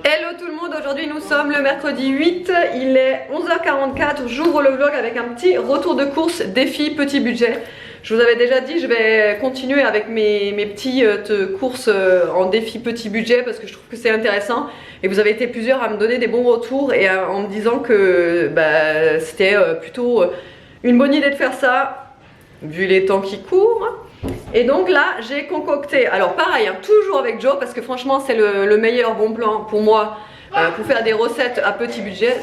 Hello tout le monde, aujourd'hui nous sommes le mercredi 8, il est 11h44, j'ouvre le vlog avec un petit retour de course, défi petit budget. Je vous avais déjà dit, je vais continuer avec mes petites courses en défi petit budget parce que je trouve que c'est intéressant et vous avez été plusieurs à me donner des bons retours et en me disant que c'était plutôt une bonne idée de faire ça vu les temps qui courent. Et donc là j'ai concocté, alors pareil hein, toujours avec Joe parce que franchement c'est le meilleur bon plan pour moi pour faire des recettes à petit budget.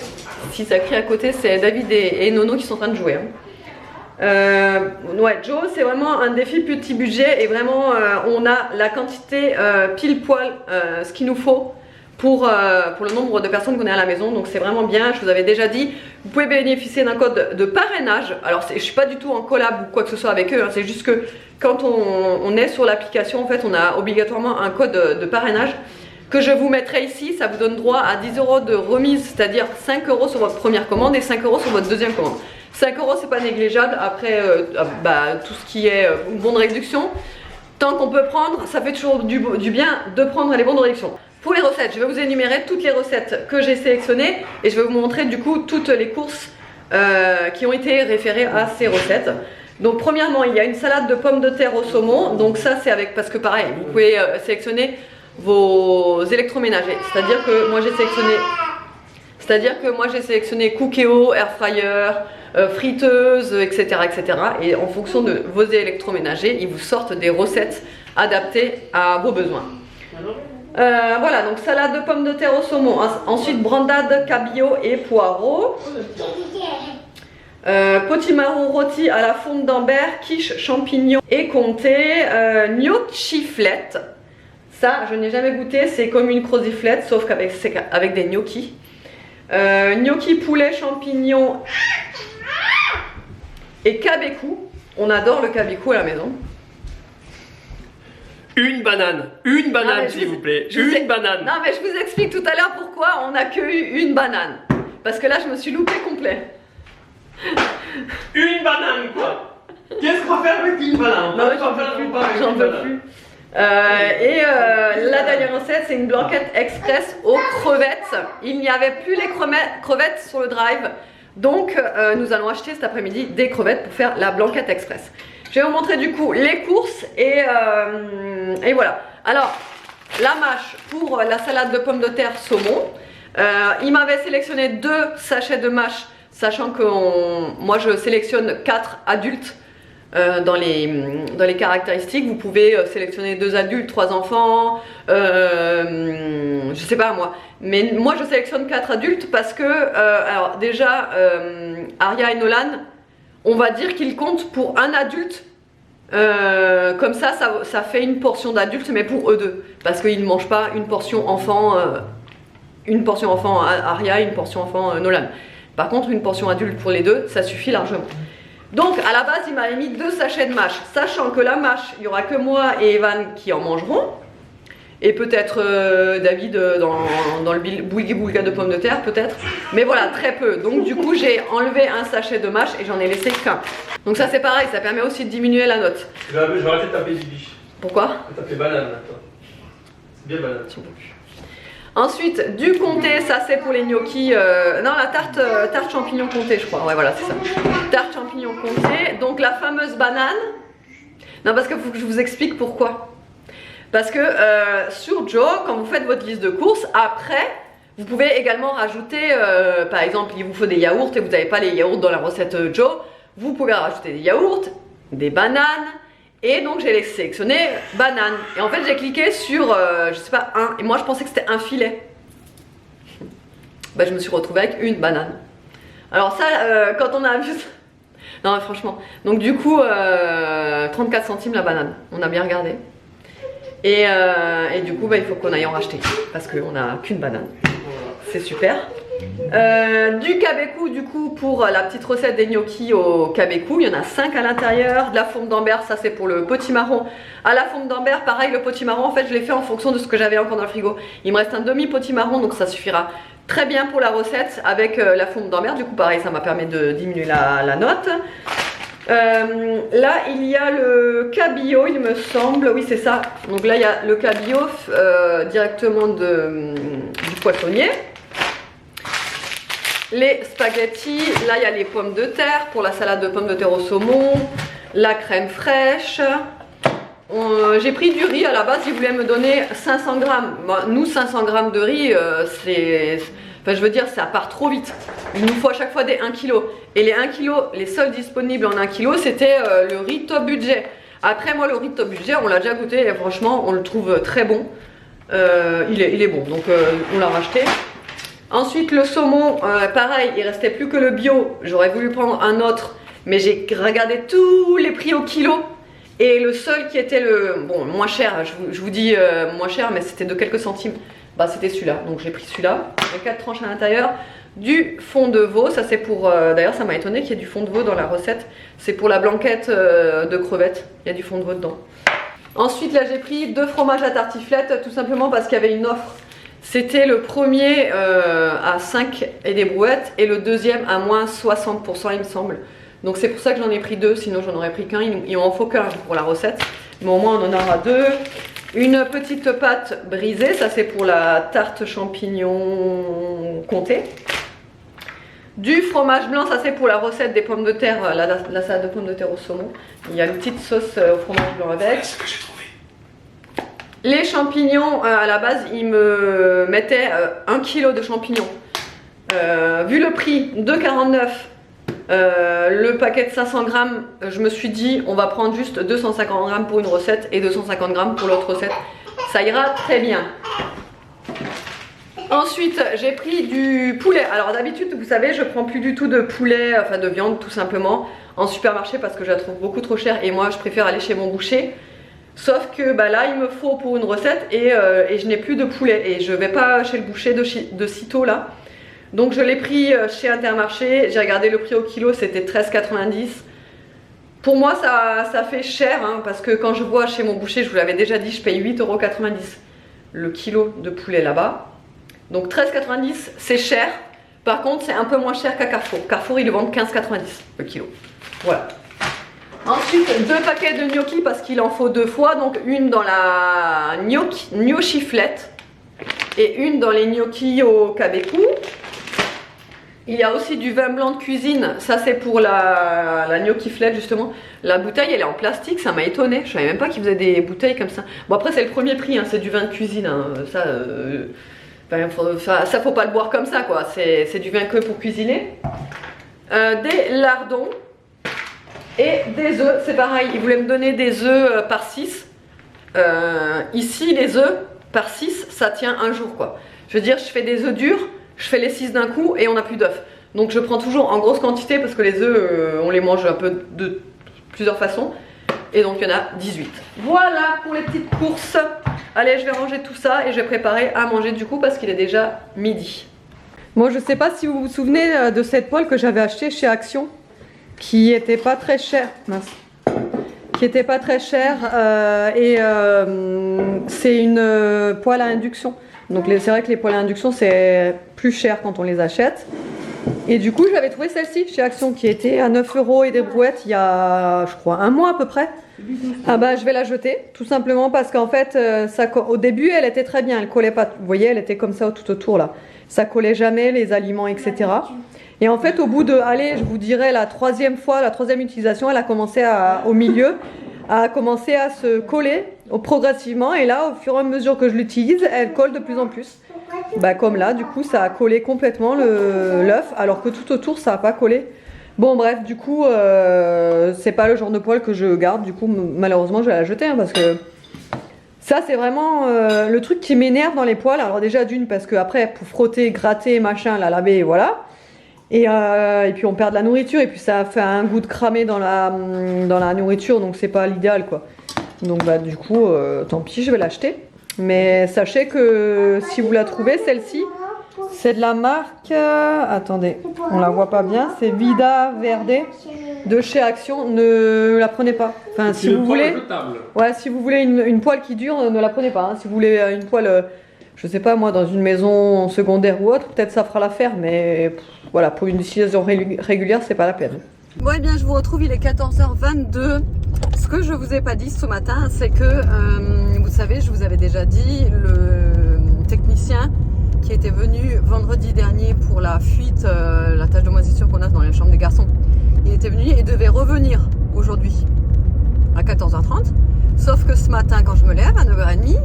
Si ça crie à côté, c'est David et Nono qui sont en train de jouer hein. Ouais, Joe c'est vraiment un défi petit budget et vraiment on a la quantité pile poil ce qu'il nous faut pour le nombre de personnes qu'on est à la maison, donc c'est vraiment bien. Je vous avais déjà dit, vous pouvez bénéficier d'un code de parrainage. Alors je suis pas du tout en collab ou quoi que ce soit avec eux hein. C'est juste que quand on est sur l'application en fait on a obligatoirement un code de parrainage que je vous mettrai ici. Ça vous donne droit à 10 € de remise, c'est-à-dire 5 € sur votre première commande et 5 € sur votre deuxième commande. 5 € c'est pas négligeable. Après tout ce qui est bon de réduction, tant qu'on peut prendre, ça fait toujours du bien de prendre les bons de réduction. Pour les recettes, je vais vous énumérer toutes les recettes que j'ai sélectionnées et je vais vous montrer du coup toutes les courses qui ont été référées à ces recettes. Donc premièrement, il y a une salade de pommes de terre au saumon. Donc ça c'est avec, parce que pareil, vous pouvez sélectionner vos électroménagers. C'est-à-dire que moi j'ai sélectionné Cookéo, air fryer, friteuse, etc., etc. Et en fonction de vos électroménagers, ils vous sortent des recettes adaptées à vos besoins. Voilà, donc salade de pommes de terre au saumon, ensuite brandade, cabillaud et poireaux, potimarron rôti à la fonte d'Ambert, quiche, champignons et comté, gnocchiflette. Ça, je n'ai jamais goûté, c'est comme une croziflette, sauf qu'avec des gnocchis. Gnocchi poulet, champignons et cabecou. On adore le cabecou à la maison. Une banane s'il vous plaît, une banane. Non mais je vous explique tout à l'heure pourquoi on n'a que eu une banane. Parce que là je me suis loupé complet. Une banane quoi. Qu'est-ce qu'on va faire avec une banane? Non mais j'en peux plus. La dernière recette c'est une blanquette express aux crevettes. Il n'y avait plus les crevettes sur le drive. Donc nous allons acheter cet après-midi des crevettes pour faire la blanquette express. Je vais vous montrer du coup les courses et voilà. Alors la mâche pour la salade de pommes de terre saumon. Il m'avait sélectionné 2 sachets de mâche, sachant que moi je sélectionne 4 adultes dans les caractéristiques. Vous pouvez sélectionner 2 adultes, 3 enfants, je sais pas moi. Mais moi je sélectionne 4 adultes parce que alors déjà Aria et Nolan, on va dire qu'ils comptent pour un adulte. Comme ça fait une portion d'adulte mais pour eux deux. Parce qu'ils ne mangent pas une portion enfant Aria et une portion enfant Nolan. Par contre une portion adulte pour les deux, ça suffit largement. Donc à la base il m'avait mis 2 sachets de mâche. Sachant que la mâche, il n'y aura que moi et Evan qui en mangeront. Et peut-être David dans le boulga de pommes de terre peut-être. Mais voilà, très peu. Donc du coup j'ai enlevé un sachet de mâche et j'en ai laissé qu'un. Donc ça c'est pareil, ça permet aussi de diminuer la note. Je vais arrêter de taper Zibi. Pourquoi? Je vais taper banane maintenant. C'est bien banane. Ensuite du comté, ça c'est pour les gnocchis. Non, la tarte champignon comté je crois. Ouais voilà c'est ça. Tarte champignon comté. Donc la fameuse banane. Non parce qu'il faut que je vous explique pourquoi. Parce que sur Joe, quand vous faites votre liste de courses, après, vous pouvez également rajouter, par exemple, il vous faut des yaourts et vous n'avez pas les yaourts dans la recette Joe, vous pouvez rajouter des yaourts, des bananes, et donc j'ai sélectionné banane. Et en fait, j'ai cliqué sur, je sais pas, et moi je pensais que c'était un filet. Je me suis retrouvée avec une banane. Alors ça, quand on a vu ça... Non, franchement. Donc du coup, 34 centimes la banane, on a bien regardé. Et du coup il faut qu'on aille en racheter parce qu'on n'a qu'une banane. C'est super. Du cabecou du coup pour la petite recette des gnocchis au cabecou. Il y en a 5 à l'intérieur. De la fonte d'Ambert, ça c'est pour le potimarron. À la fonte d'Ambert, pareil le potimarron en fait je l'ai fait en fonction de ce que j'avais encore dans le frigo. Il me reste un demi potimarron donc ça suffira très bien pour la recette avec la fonte d'Ambert. Du coup pareil ça m'a permis de diminuer la note. Là, il y a le cabillaud, il me semble. Oui, c'est ça. Donc là, il y a le cabillaud directement du poissonnier. Les spaghettis. Là, il y a les pommes de terre pour la salade de pommes de terre au saumon. La crème fraîche. J'ai pris du riz. À la base, ils voulaient me donner 500 grammes. Bon, nous, 500 grammes de riz, c'est... Enfin, je veux dire, ça part trop vite. Il nous faut à chaque fois des 1 kg. Et les 1 kg, les seuls disponibles en 1 kg, c'était le riz top budget. Après, moi, le riz top budget, on l'a déjà goûté et franchement, on le trouve très bon. Il est bon, donc on l'a racheté. Ensuite, le saumon, pareil, il restait plus que le bio. J'aurais voulu prendre un autre, mais j'ai regardé tous les prix au kilo. Et le seul qui était le moins cher, je vous dis moins cher, mais c'était de quelques centimes. Bah, c'était celui-là, donc j'ai pris celui-là. Il y a 4 tranches à l'intérieur. Du fond de veau, ça c'est pour... D'ailleurs, ça m'a étonné qu'il y ait du fond de veau dans la recette. C'est pour la blanquette de crevettes. Il y a du fond de veau dedans. Ensuite, là, j'ai pris 2 fromages à tartiflette, tout simplement parce qu'il y avait une offre. C'était le premier à 5 et des brouettes et le deuxième à moins 60%, il me semble. Donc c'est pour ça que j'en ai pris 2, sinon j'en aurais pris qu'un. Il m'en faut qu'un pour la recette. Mais au moins, on en aura 2. Une petite pâte brisée, ça c'est pour la tarte champignon comté. Du fromage blanc, ça c'est pour la recette des pommes de terre, la salade de pommes de terre au saumon. Il y a une petite sauce au fromage blanc avec. C'est ce que j'ai trouvé. Les champignons, à la base, ils me mettaient 1 kg de champignons. Vu le prix, 2,49 le paquet de 500 grammes, je me suis dit on va prendre juste 250 grammes pour une recette et 250 grammes pour l'autre recette. Ça ira très bien. Ensuite, j'ai pris du poulet. Alors d'habitude, vous savez, je prends plus du tout de poulet, enfin de viande tout simplement, en supermarché parce que je la trouve beaucoup trop chère et moi je préfère aller chez mon boucher. Sauf que bah, là, il me faut pour une recette et je n'ai plus de poulet et je vais pas chez le boucher de sitôt là. Donc je l'ai pris chez Intermarché, j'ai regardé le prix au kilo, c'était 13,90 €. Pour moi ça fait cher hein, parce que quand je vois chez mon boucher, je vous l'avais déjà dit, je paye 8,90 € le kilo de poulet là-bas. Donc 13,90 € c'est cher, par contre c'est un peu moins cher qu'à Carrefour. Carrefour ils le vendent 15,90 € le kilo. Voilà. Ensuite 2 paquets de gnocchi parce qu'il en faut 2 fois, donc une dans la gnocchiflette et une dans les gnocchis au kabeku. Il y a aussi du vin blanc de cuisine, ça c'est pour la gnocchiflette justement. La bouteille elle est en plastique, ça m'a étonné, je savais même pas qu'ils faisaient des bouteilles comme ça. Bon après c'est le premier prix, hein, c'est du vin de cuisine, hein. Ça faut pas le boire comme ça quoi, c'est du vin que pour cuisiner. Des lardons et des œufs, c'est pareil, ils voulaient me donner des œufs par 6. Ici les œufs par 6 ça tient un jour quoi. Je veux dire je fais des œufs durs. Je fais les 6 d'un coup et on n'a plus d'œufs. Donc je prends toujours en grosse quantité parce que les œufs, on les mange un peu de plusieurs façons. Et donc il y en a 18. Voilà pour les petites courses. Allez, je vais ranger tout ça et je vais préparer à manger du coup parce qu'il est déjà midi. Moi je sais pas si vous vous souvenez de cette poêle que j'avais achetée chez Action. Qui était pas très chère. Mince. Qui était pas très chère. C'est une poêle à induction. Donc c'est vrai que les poêles à induction c'est plus cher quand on les achète. Et du coup j'avais trouvé celle-ci chez Action qui était à 9 € et des brouettes il y a je crois un mois à peu près. Ah bah je vais la jeter tout simplement parce qu'en fait au début elle était très bien, elle collait pas, vous voyez elle était comme ça tout autour là. Ça collait jamais les aliments etc. Et en fait au bout de, allez je vous dirais la troisième utilisation elle a commencé au milieu a commencé à se coller progressivement et là au fur et à mesure que je l'utilise elle colle de plus en plus. Bah comme là du coup ça a collé complètement l'œuf alors que tout autour ça n'a pas collé. Bon bref du coup c'est pas le genre de poêle que je garde, du coup malheureusement je vais la jeter hein, parce que ça c'est vraiment le truc qui m'énerve dans les poêles. Alors déjà d'une parce que après pour frotter, gratter, machin, la laver voilà. Et puis on perd de la nourriture et puis ça fait un goût de cramé dans la nourriture donc c'est pas l'idéal quoi. Donc bah du coup tant pis je vais l'acheter. Mais sachez que si vous la trouvez celle-ci c'est de la marque attendez on la voit pas bien, c'est Vida Verde de chez Action, ne la prenez pas. Enfin si vous voulez si vous voulez une poêle qui dure ne la prenez pas hein. Si vous voulez une poêle je sais pas moi dans une maison secondaire ou autre peut-être ça fera l'affaire mais voilà pour une utilisation régulière c'est pas la peine. Bon, eh bien, je vous retrouve, il est 14h22. Ce que je vous ai pas dit ce matin, c'est que, vous savez, je vous avais déjà dit, le technicien qui était venu vendredi dernier pour la fuite, la tache de moisissure qu'on a dans les chambres des garçons, il était venu et devait revenir aujourd'hui à 14h30. Sauf que ce matin, quand je me lève à 9h30,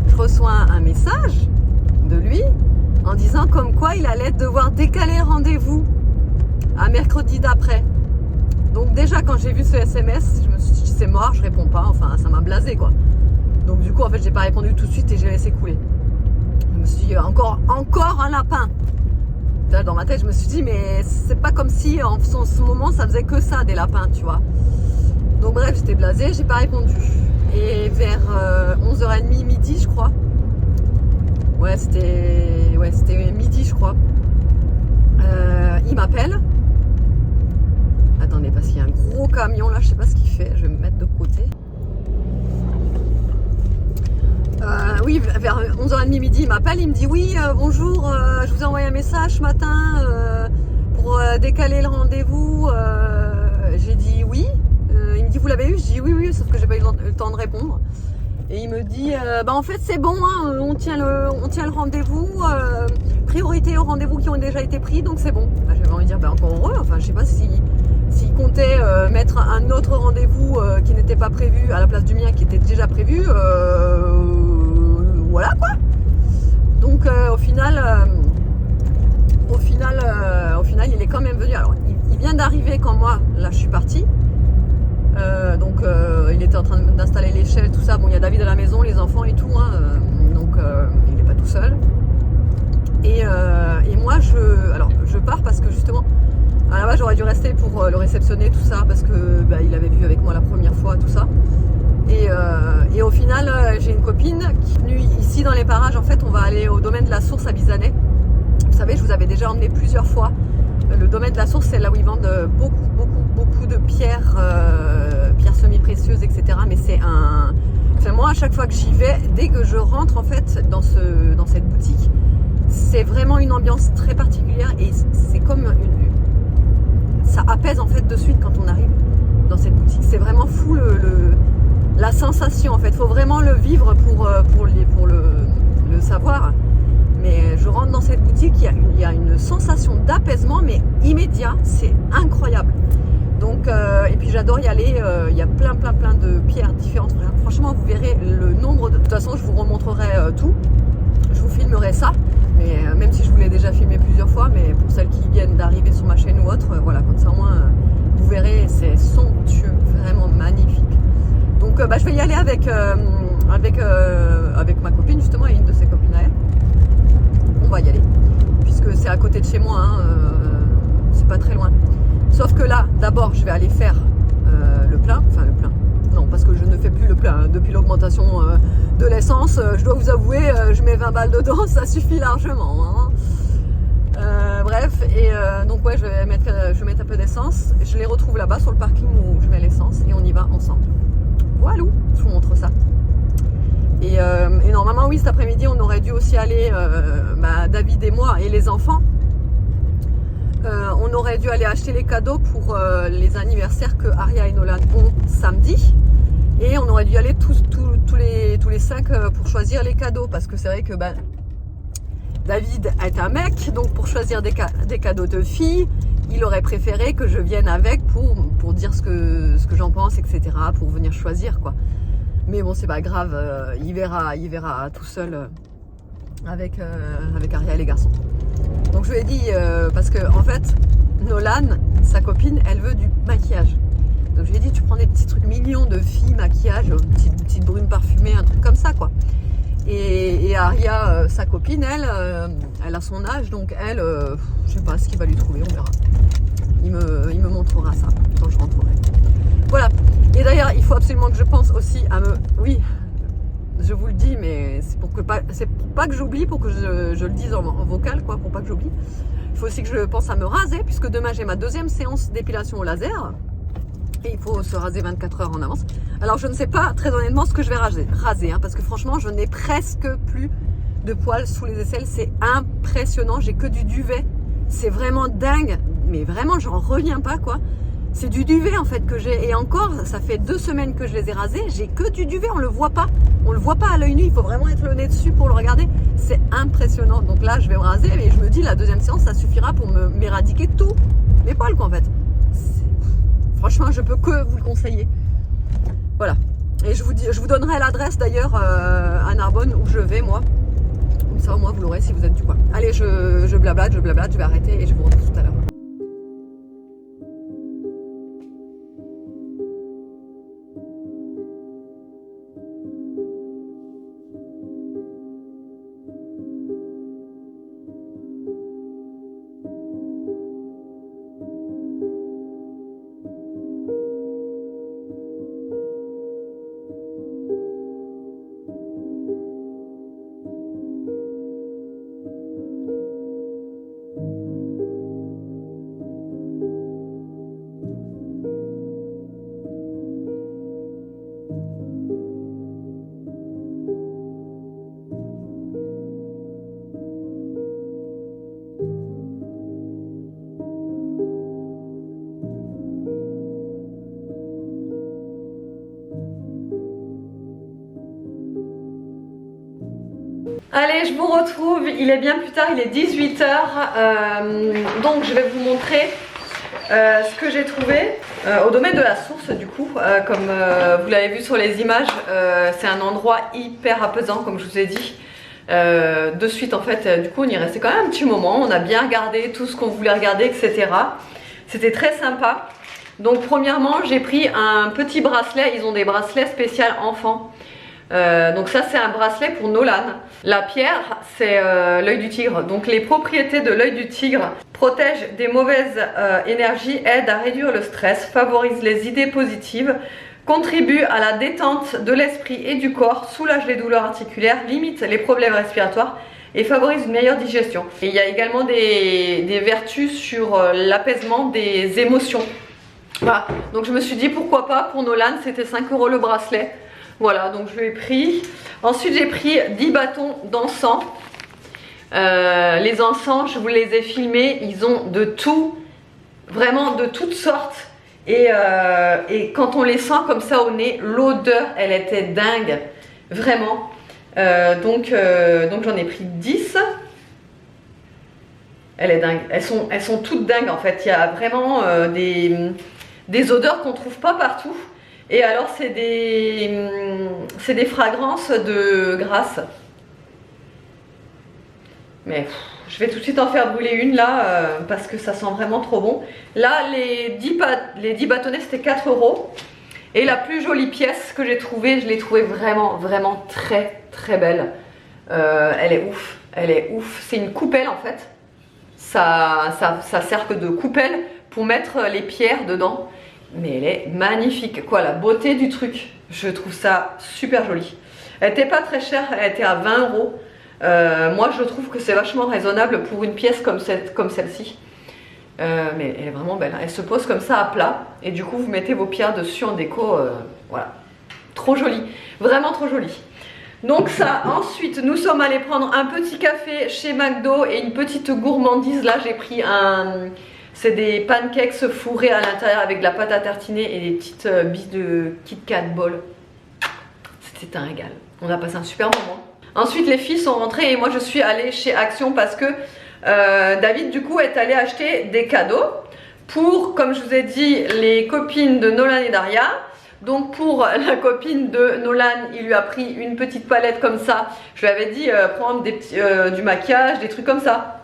je reçois un message de lui en disant comme quoi il allait devoir décaler le rendez-vous à mercredi d'après. Donc déjà quand j'ai vu ce SMS, je me suis dit c'est mort, je réponds pas, enfin ça m'a blasé quoi. Donc du coup en fait j'ai pas répondu tout de suite et j'ai laissé couler. Je me suis dit encore un lapin. Là, dans ma tête je me suis dit mais c'est pas comme si en ce moment ça faisait que ça des lapins tu vois. Donc bref j'étais blasée, j'ai pas répondu. Et vers 11h30, midi je crois. Ouais c'était midi je crois. Il m'appelle. Attendez, parce qu'il y a un gros camion là, je sais pas ce qu'il fait, je vais me mettre de côté. Oui, vers 11h30 midi, il m'appelle, il me dit oui, bonjour, je vous ai envoyé un message ce matin pour décaler le rendez-vous. J'ai dit oui. Il me dit vous l'avez eu? Je dis oui, sauf que j'ai pas eu le temps de répondre. Et il me dit en fait c'est bon, hein, on tient le rendez-vous, priorité aux rendez-vous qui ont déjà été pris, donc c'est bon. J'avais envie de dire encore heureux, enfin je sais pas s'il comptait mettre un autre rendez-vous qui n'était pas prévu à la place du mien qui était déjà prévu, voilà quoi. Donc au final il est quand même venu. Alors il vient d'arriver quand moi là je suis partie. Donc il était en train d'installer l'échelle, tout ça. Bon, il y a David à la maison, les enfants et tout, hein, donc il n'est pas tout seul. Et moi, je pars parce que justement, à la base, j'aurais dû rester pour le réceptionner, tout ça, parce que il avait vu avec moi la première fois, tout ça. Et au final, j'ai une copine qui est venue ici dans les parages. En fait, on va aller au domaine de la Source à Bizanay. Vous savez, je vous avais déjà emmené plusieurs fois. Le domaine de la Source, c'est là où ils vendent beaucoup de pierres, pierres semi-précieuses, etc. Mais moi, à chaque fois que j'y vais, dès que je rentre en fait dans cette boutique, c'est vraiment une ambiance très particulière et c'est comme ça apaise en fait de suite quand on arrive dans cette boutique. C'est vraiment fou la sensation en fait. Faut vraiment le vivre pour le savoir. Mais je rentre dans cette boutique, il y a une sensation d'apaisement, mais immédiat, c'est incroyable. Donc, et puis j'adore y aller, il y a plein de pierres différentes. Franchement, vous verrez le nombre de toute façon, je vous remontrerai tout. Je vous filmerai ça, mais même si je vous l'ai déjà filmé plusieurs fois, mais pour celles qui viennent d'arriver sur ma chaîne ou autre, voilà, comme ça au moins, vous verrez, c'est somptueux, vraiment magnifique. Donc, je vais y aller avec ma copine, justement, et une de ses copines à elle. On va y aller, puisque c'est à côté de chez moi, hein, c'est pas très loin. Sauf que là, d'abord, je vais aller faire le plein. Non, parce que je ne fais plus le plein. Hein. Depuis l'augmentation de l'essence, je dois vous avouer, je mets 20 balles dedans, ça suffit largement. Hein. Bref, et donc ouais, je vais mettre un peu d'essence. Je les retrouve là-bas sur le parking où je mets l'essence et on y va ensemble. Voilà, je vous montre ça. Et normalement, oui, cet après-midi, on aurait dû aussi aller, David et moi et les enfants, on aurait dû aller acheter les cadeaux pour les anniversaires que Aria et Nolan ont samedi. Et on aurait dû y aller tous les 5 pour choisir les cadeaux. Parce que c'est vrai que David est un mec, donc pour choisir des cadeaux de filles, il aurait préféré que je vienne avec pour dire ce que j'en pense, etc. Pour venir choisir, quoi. Mais bon, c'est pas grave, il verra tout seul avec Aria et les garçons. Donc je lui ai dit, parce que en fait, Nolan, sa copine, elle veut du maquillage. Donc je lui ai dit, tu prends des petits trucs mignons de filles, maquillage, une petite brune parfumée, un truc comme ça, quoi. Et Aria, sa copine, elle a son âge, donc elle, je sais pas ce qu'il va lui trouver, on verra. Il me montrera ça quand je rentrerai. Voilà. Et d'ailleurs, il faut absolument que je pense aussi à me... Oui, je vous le dis, mais c'est pour pas que j'oublie, pour que je le dise en vocal, quoi, pour pas que j'oublie. Il faut aussi que je pense à me raser, puisque demain j'ai ma deuxième séance d'épilation au laser. Et il faut se raser 24 heures en avance. Alors je ne sais pas très honnêtement ce que je vais raser, hein, parce que franchement je n'ai presque plus de poils sous les aisselles. C'est impressionnant, j'ai que du duvet. C'est vraiment dingue, mais vraiment j'en reviens pas, quoi. C'est du duvet en fait que j'ai. Et encore, ça fait 2 semaines que je les ai rasés. J'ai que du duvet, on le voit pas. On le voit pas à l'œil nu. Il faut vraiment être le nez dessus pour le regarder. C'est impressionnant. Donc là, je vais me raser et je me dis la deuxième séance, ça suffira pour m'éradiquer tous mes poils quoi en fait. Franchement, je peux que vous le conseiller. Voilà. Et je vous donnerai l'adresse d'ailleurs à Narbonne où je vais moi. Comme ça au moins vous l'aurez si vous êtes du coin. Allez, je blablate, je vais arrêter et je vous retrouve tout à l'heure. Allez, je vous retrouve, il est bien plus tard, il est 18 h. Donc je vais vous montrer ce que j'ai trouvé au domaine de la source du coup. Comme vous l'avez vu sur les images, c'est un endroit hyper apaisant comme je vous ai dit. De suite en fait, du coup on y restait quand même un petit moment, on a bien regardé tout ce qu'on voulait regarder, etc. C'était très sympa. Donc premièrement j'ai pris un petit bracelet, ils ont des bracelets spéciaux enfants. Donc ça c'est un bracelet pour Nolan. La pierre c'est l'œil du tigre. Donc les propriétés de l'œil du tigre protègent des mauvaises énergies, aident à réduire le stress, favorisent les idées positives, contribuent à la détente de l'esprit et du corps, soulagent les douleurs articulaires, limite les problèmes respiratoires et favorise une meilleure digestion. Et il y a également des vertus sur l'apaisement des émotions. Voilà, donc je me suis dit pourquoi pas pour Nolan, c'était 5 € le bracelet. Voilà, donc je l'ai pris. Ensuite, j'ai pris 10 bâtons d'encens. Les encens, je vous les ai filmés. Ils ont de tout, vraiment de toutes sortes. Et quand on les sent comme ça au nez, l'odeur, elle était dingue. Vraiment. Donc j'en ai pris 10. Elle est dingue. Elles sont toutes dingues en fait. Il y a vraiment des odeurs qu'on ne trouve pas partout. Et alors c'est des fragrances de grâce. Mais je vais tout de suite en faire brûler une là parce que ça sent vraiment trop bon. Là les 10 bâtonnets c'était 4 €. Et la plus jolie pièce que j'ai trouvée, je l'ai trouvée vraiment vraiment très très belle. Elle est ouf, elle est ouf. C'est une coupelle en fait. Ça sert que de coupelle pour mettre les pierres dedans. Mais elle est magnifique, quoi, la beauté du truc, je trouve ça super joli. Elle était pas très chère, elle était à 20 €. Moi je trouve que c'est vachement raisonnable pour une pièce comme celle-ci. Mais elle est vraiment belle, elle se pose comme ça à plat et du coup vous mettez vos pierres dessus en déco, voilà. Trop joli, vraiment trop joli. Donc ça, ensuite nous sommes allés prendre un petit café chez McDo et une petite gourmandise. Là j'ai pris c'est des pancakes fourrés à l'intérieur avec de la pâte à tartiner et des petites billes de Kit Kat Ball. C'était un régal. On a passé un super moment. Ensuite, les filles sont rentrées et moi je suis allée chez Action parce que David du coup est allé acheter des cadeaux pour, comme je vous ai dit, les copines de Nolan et Daria. Donc pour la copine de Nolan, il lui a pris une petite palette comme ça. Je lui avais dit prendre du maquillage, des trucs comme ça.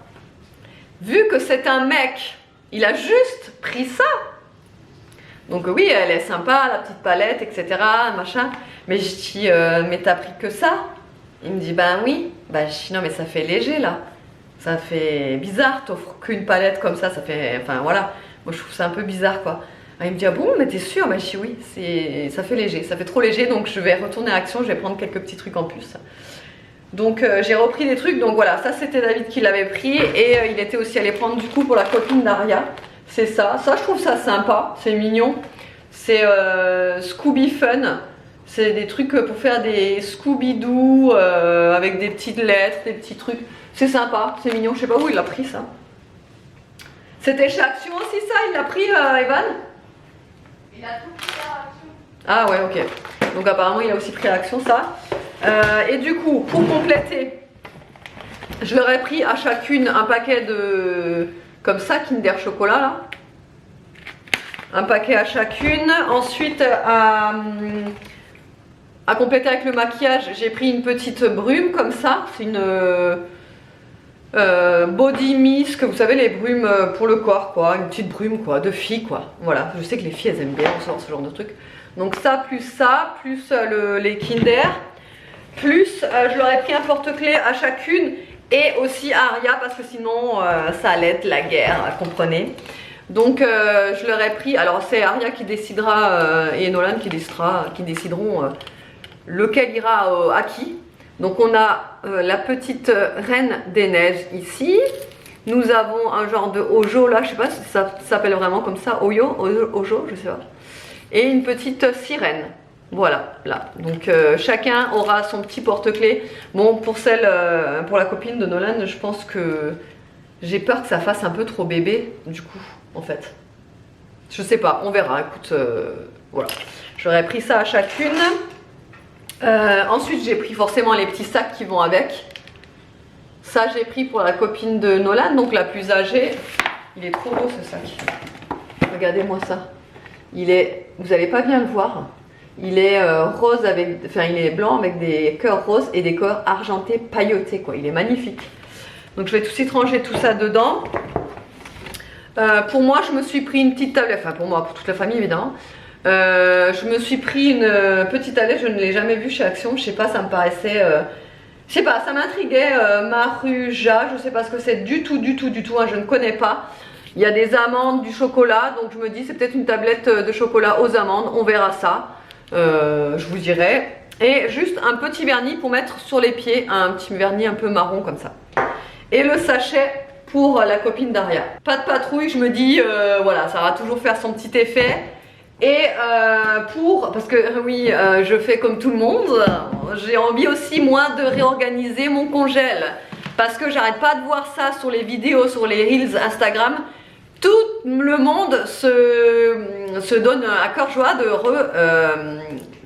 Vu que c'est un mec, il a juste pris ça. Donc oui, elle est sympa, la petite palette, etc. Machin. Mais je dis, mais t'as pris que ça? Il me dit, ben oui. Ben je dis, non mais ça fait léger là. Ça fait bizarre, t'offres qu'une palette comme ça fait... Enfin voilà, moi je trouve ça un peu bizarre quoi. Alors, il me dit, ah bon, mais t'es sûre? Ben je dis, oui, ça fait léger, ça fait trop léger. Donc je vais retourner à Action, je vais prendre quelques petits trucs en plus. Donc j'ai repris des trucs, donc voilà, ça c'était David qui l'avait pris et il était aussi allé prendre du coup pour la copine d'Aria. C'est ça je trouve ça sympa, c'est mignon. C'est Scooby Fun, c'est des trucs pour faire des Scooby-Doo avec des petites lettres, des petits trucs. C'est sympa, c'est mignon, je sais pas où il a pris ça. C'était chez Action aussi ça, il l'a pris Evan? Il a tout pris réaction. Ah ouais, ok. Donc apparemment il a aussi pris réaction ça. Et du coup, pour compléter, je leur ai pris à chacune un paquet de... comme ça, Kinder Chocolat là. Un paquet à chacune. Ensuite, à compléter avec le maquillage, j'ai pris une petite brume comme ça. C'est une body mist, que vous savez, les brumes pour le corps, quoi. Une petite brume, quoi, de filles, quoi. Voilà, je sais que les filles, elles aiment bien recevoir ce genre de truc. Donc ça, plus les Kinder. Plus, je leur ai pris un porte-clés à chacune. Et aussi à Aria, parce que sinon, ça allait être la guerre, comprenez. Donc, je leur ai pris... Alors, c'est Aria qui décidera, et Nolan qui décideront lequel ira à qui. Donc, on a la petite Reine des Neiges ici. Nous avons un genre de Ojo, là, je sais pas si ça s'appelle vraiment comme ça. Ojo, je sais pas. Et une petite sirène. Voilà, là. Donc chacun aura son petit porte-clés. Bon, pour la copine de Nolan, je pense que j'ai peur que ça fasse un peu trop bébé, du coup, en fait. Je sais pas, on verra. Écoute, voilà. J'aurais pris ça à chacune. Ensuite, j'ai pris forcément les petits sacs qui vont avec. Ça, j'ai pris pour la copine de Nolan, donc la plus âgée. Il est trop beau ce sac. Regardez-moi ça. Vous n'allez pas bien le voir. Il est rose avec, enfin il est blanc avec des cœurs roses et des cœurs argentés pailletés quoi. Il est magnifique. Donc je vais tout de suite ranger tout ça dedans. Pour moi je me suis pris une petite tablette, enfin pour moi, pour toute la famille évidemment. Je me suis pris une petite tablette, je ne l'ai jamais vue chez Action. Je sais pas, ça me paraissait, je sais pas, ça m'intriguait. Maruja, je sais pas ce que c'est du tout, hein, je ne connais pas. Il y a des amandes, du chocolat, donc je me dis c'est peut-être une tablette de chocolat aux amandes, on verra ça. Je vous dirai. Et juste un petit vernis pour mettre sur les pieds, un petit vernis un peu marron comme ça. Et le sachet pour la copine d'Aria. Pas de patrouille, je me dis voilà, ça va toujours faire son petit effet. Et parce que oui, je fais comme tout le monde, j'ai envie aussi moi de réorganiser mon congèle. Parce que j'arrête pas de voir ça sur les vidéos, sur les reels Instagram. Tout le monde se donne à cœur joie de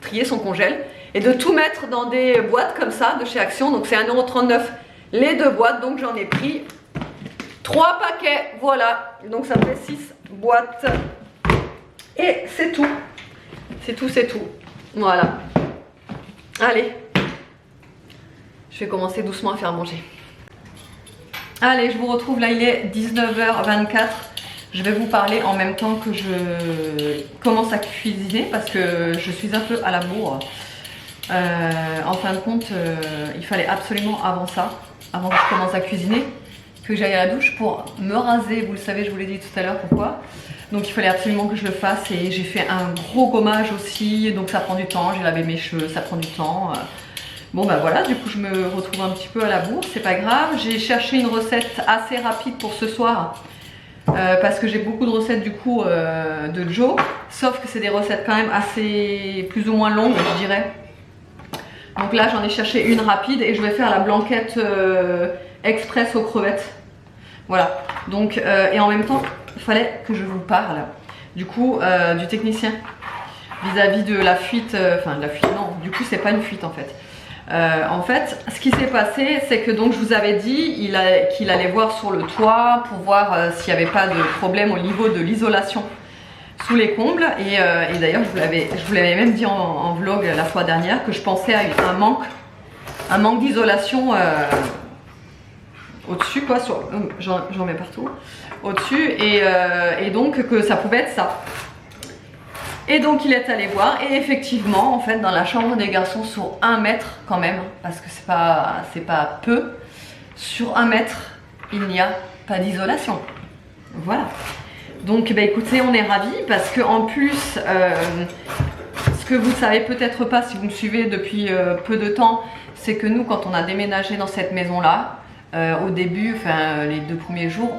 trier son congèle et de tout mettre dans des boîtes comme ça de chez Action. Donc c'est 1,39 € les 2 boîtes. Donc j'en ai pris 3 paquets. Voilà. Donc ça fait 6 boîtes. Et c'est tout. C'est tout. Voilà. Allez. Je vais commencer doucement à faire manger. Allez, je vous retrouve là, il est 19h24. Je vais vous parler en même temps que je commence à cuisiner parce que je suis un peu à la bourre. En fin de compte, il fallait absolument avant que je commence à cuisiner, que j'aille à la douche pour me raser. Vous le savez, je vous l'ai dit tout à l'heure pourquoi. Donc il fallait absolument que je le fasse et j'ai fait un gros gommage aussi. Donc ça prend du temps, j'ai lavé mes cheveux, ça prend du temps. Bon bah voilà, du coup je me retrouve un petit peu à la bourre, c'est pas grave. J'ai cherché une recette assez rapide pour ce soir. Parce que j'ai beaucoup de recettes du coup de Joe, sauf que c'est des recettes quand même assez plus ou moins longues je dirais. Donc là j'en ai cherché une rapide et je vais faire la blanquette express aux crevettes. Voilà, donc et en même temps il fallait que je vous parle du coup du technicien vis-à-vis de la fuite, enfin de la fuite non, du coup c'est pas une fuite en fait. En fait, ce qui s'est passé, c'est que donc je vous avais dit qu'il allait voir sur le toit pour voir s'il n'y avait pas de problème au niveau de l'isolation sous les combles. Et d'ailleurs, je vous l'avais même dit en vlog la fois dernière que je pensais à un manque d'isolation au-dessus, quoi. J'en mets partout au-dessus, et donc que ça pouvait être ça. Et donc il est allé voir et effectivement en fait dans la chambre des garçons sur 1 mètre quand même, parce que c'est pas peu, sur 1 mètre il n'y a pas d'isolation. Voilà. Donc bah écoutez, on est ravis parce que en plus ce que vous ne savez peut-être pas si vous me suivez depuis peu de temps, c'est que nous quand on a déménagé dans cette maison là, au début, enfin les 2 premiers jours,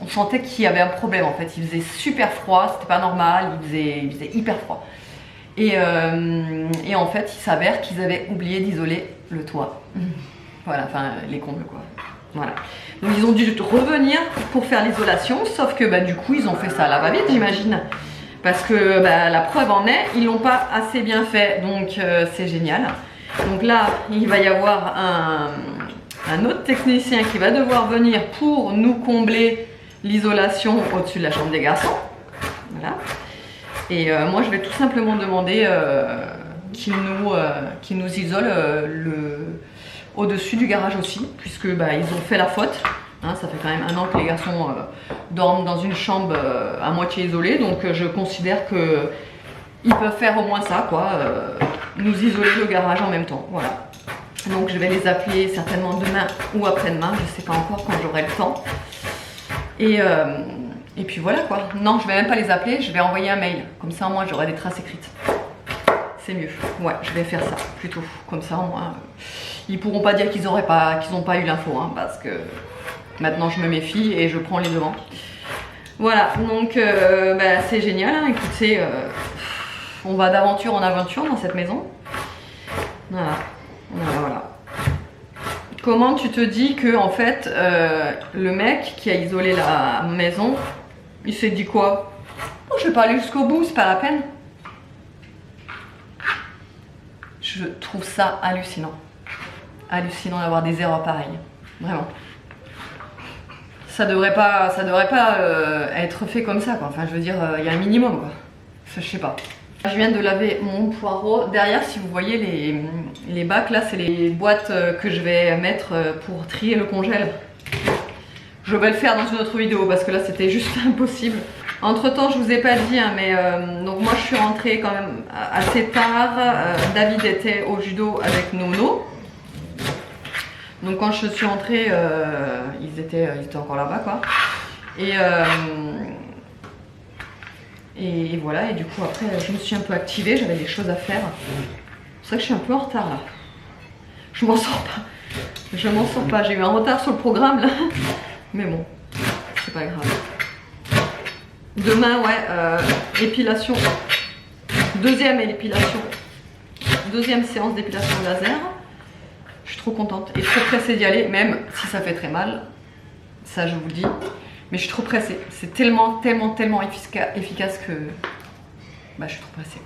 on sentait qu'il y avait un problème en fait. Il faisait super froid, c'était pas normal, il faisait hyper froid. Et en fait, il s'avère qu'ils avaient oublié d'isoler le toit. Voilà, enfin les combles quoi. Voilà. Donc ils ont dû revenir pour faire l'isolation, sauf que bah, du coup ils ont fait ça à la va-vite j'imagine. parce que bah, la preuve en est, ils l'ont pas assez bien fait, donc c'est génial. Donc là, il va y avoir un autre technicien qui va devoir venir pour nous combler l'isolation au-dessus de la chambre des garçons. Voilà. Et moi, je vais tout simplement demander qu'il nous isole au-dessus du garage aussi, puisque bah, ils ont fait la faute. Hein, ça fait quand même 1 an que les garçons dorment dans une chambre à moitié isolée, donc je considère que ils peuvent faire au moins ça, quoi, nous isoler le garage en même temps. Voilà. Donc je vais les appeler certainement demain ou après-demain, je sais pas encore quand j'aurai le temps. Et puis voilà quoi. Non, je vais même pas les appeler, je vais envoyer un mail. Comme ça, au moins, j'aurai des traces écrites. C'est mieux. Ouais, je vais faire ça plutôt. Comme ça, au moins, ils pourront pas dire qu'ils n'ont pas eu l'info, hein, parce que maintenant, je me méfie et je prends les devants. Voilà, donc bah, c'est génial. Hein. Écoutez, on va d'aventure en aventure dans cette maison. Voilà, voilà. Comment tu te dis que en fait le mec qui a isolé la maison, il s'est dit quoi? Oh, je vais pas aller jusqu'au bout, c'est pas la peine. Je trouve ça hallucinant. Hallucinant d'avoir des erreurs pareilles. Vraiment. Ça devrait pas être fait comme ça, quoi. Enfin, je veux dire, il y a un minimum, quoi. Enfin, je sais pas. Je viens de laver mon poireau. Derrière, si vous voyez les bacs, là, c'est les boîtes que je vais mettre pour trier le congèle. Je vais le faire dans une autre vidéo parce que là, c'était juste impossible. Entre temps, je vous ai pas dit, hein, mais donc moi, je suis rentrée quand même assez tard. David était au judo avec Nono. Donc quand je suis rentrée, ils étaient encore là-bas, quoi. Et voilà, et du coup après je me suis un peu activée, j'avais des choses à faire. C'est vrai que je suis un peu en retard là. Je m'en sors pas. Je m'en sors pas, j'ai eu un retard sur le programme là. Mais bon, c'est pas grave. Demain, ouais, épilation. Deuxième séance d'épilation laser. Je suis trop contente et trop pressée d'y aller, même si ça fait très mal. Ça je vous le dis. Mais je suis trop pressée. C'est tellement efficace que bah, je suis trop pressée.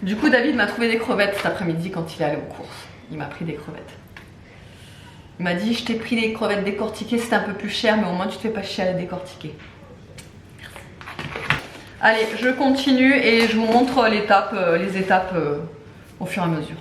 Du coup, David m'a trouvé des crevettes cet après-midi quand il est allé aux courses. Il m'a pris des crevettes. Il m'a dit, je t'ai pris des crevettes décortiquées, c'est un peu plus cher, mais au moins tu te fais pas chier à les décortiquer. Allez, je continue et je vous montre les étapes au fur et à mesure.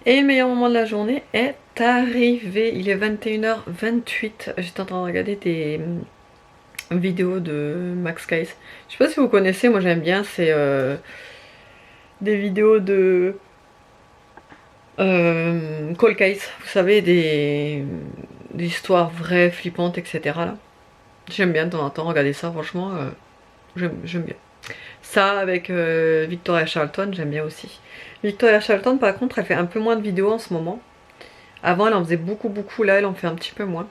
Et le meilleur moment de la journée est arrivé. Il est 21h28. J'étais en train de regarder des vidéos de Max Case. Je sais pas si vous connaissez, moi j'aime bien. C'est des vidéos de Cold Case. Vous savez, des histoires vraies, flippantes, etc. J'aime bien de temps en temps regarder ça, franchement. J'aime bien. Ça avec Victoria Charlton, j'aime bien aussi. Victoria Charlton, par contre, elle fait un peu moins de vidéos en ce moment. Avant, elle en faisait beaucoup, là, elle en fait un petit peu moins.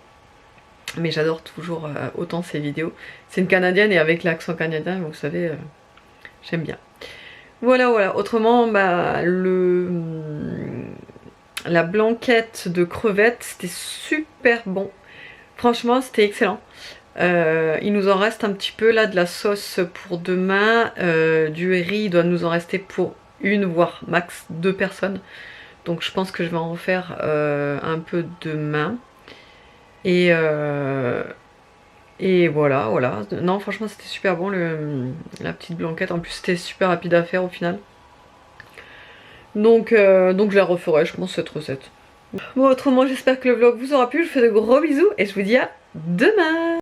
Mais j'adore toujours autant ses vidéos. C'est une Canadienne et avec l'accent canadien, vous savez, j'aime bien. Voilà. Autrement, bah, la blanquette de crevettes, c'était super bon. Franchement, c'était excellent. Il nous en reste un petit peu là de la sauce pour demain. Du riz, il doit nous en rester pour une voire max 2 personnes. Donc je pense que je vais en refaire un peu demain. Et voilà. Non, franchement, c'était super bon la petite blanquette. En plus, c'était super rapide à faire au final. Donc je la referai, je pense, cette recette. Bon, autrement, j'espère que le vlog vous aura plu. Je vous fais de gros bisous et je vous dis à demain.